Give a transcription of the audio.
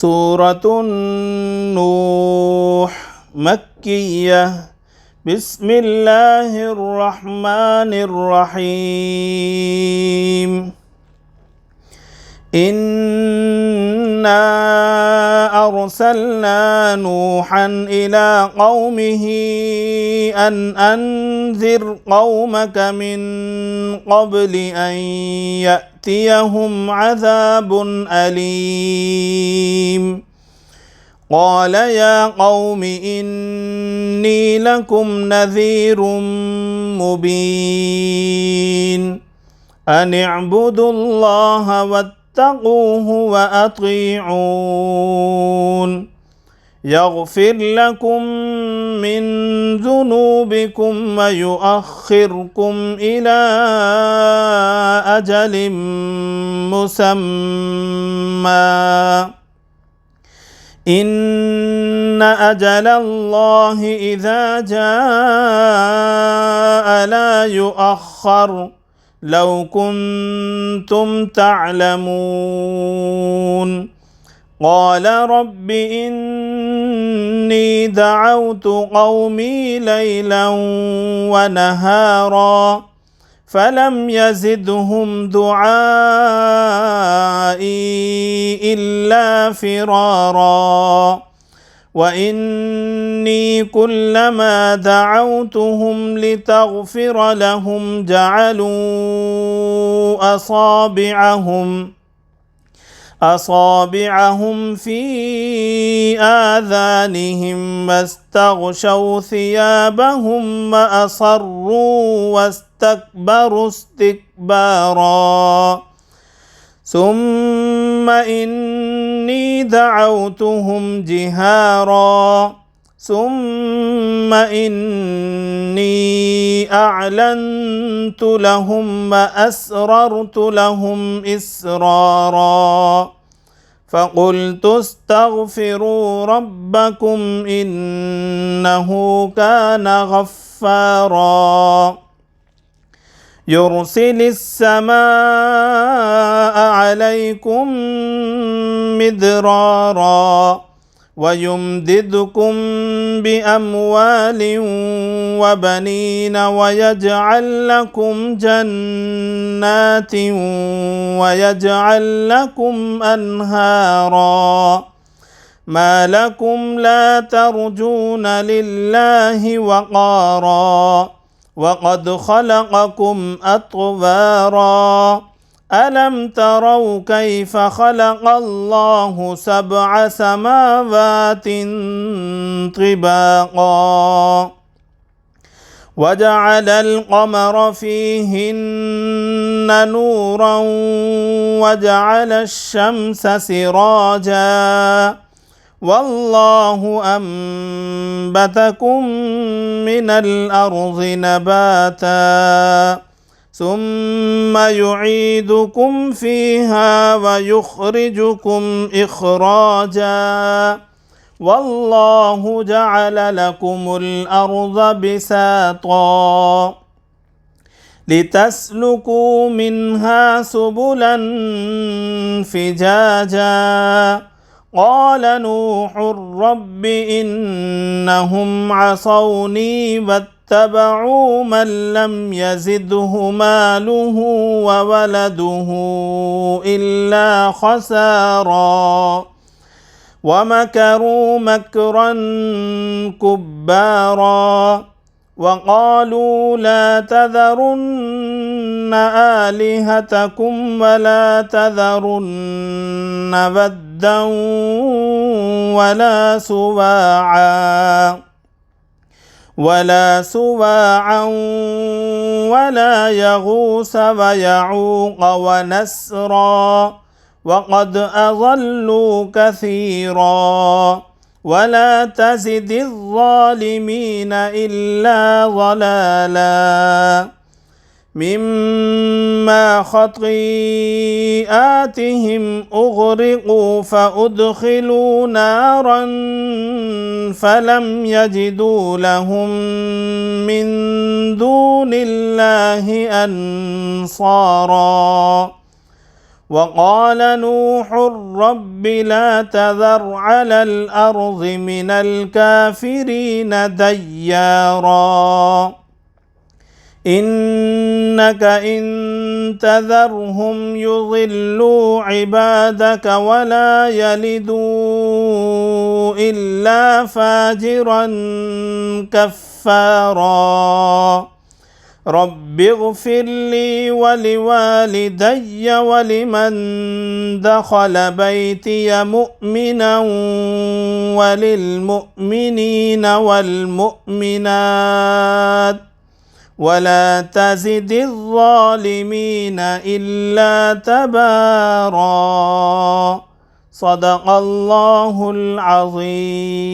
سورة النوح مكية. بسم الله الرحمن الرحيم. إنا أرسلنا نوحا إلى قومه أن أنذر قومك من قبل أن يأتيهم عذاب أليم. قال يا قوم إني لكم نذير مبين أن اعبدوا الله واتقوه وأطيعون يغفر لكم من ذنوبكم ويؤخركم إلى أجل مسمى إن أجل الله إذا جاء لا يؤخر لو كنتم تعلمون. قال رب إني دعوت قومي ليلا ونهارا فلم يزدهم دعائي إلا فرارا وإني كلما دعوتهم لتغفر لهم جعلوا أصابعهم في آذانهم واستغشوا ثيابهم وأصروا واستكبروا استكبارا ثم إني دعوتهم جهارا ثم إني أعلنت لهم وأسررت لهم إسرارا فقلت استغفروا ربكم إنه كان غفارا يرسل السماء عليكم مدرارا ويمددكم بأموال وبنين ويجعل لكم جنات ويجعل لكم أنهارا ما لكم لا ترجون لله وقارا وقد خلقكم أطوارا ألم تروا كيف خلق الله 7 سماوات طباقا وجعل القمر فيهن نورا وجعل الشمس سراجا والله أنبتكم من الأرض نباتا ثم يعيدكم فيها ويخرجكم إخراجا والله جعل لكم الأرض بساطا لتسلكوا منها سبلا فجاجا قال نوح رب إنهم عصوني واتبعوا من لم يزده ماله وولده إلا خسارا ومكروا مكرا كبارا وقالوا لا تذرن آلهتكم ولا تذرن ودا ولا سواعا ولا يغوث ويعوق ونسرا وقد أضلوا كثيرا ولا تزد الظالمين إلا ضلالا مما خطيئاتهم أغرقوا فأدخلوا نارا فلم يجدوا لهم من دون الله أنصارا وقال نوح رب لا تذر على الأرض من الكافرين ديارا إنك إن تذرهم يضلوا عبادك ولا يلدوا إلا فاجرا كفارا رب اغفر لي ولوالدي ولمن دخل بيتي مؤمنا وللمؤمنين والمؤمنات ولا تزد الظالمين إلا تبارا صدق الله العظيم.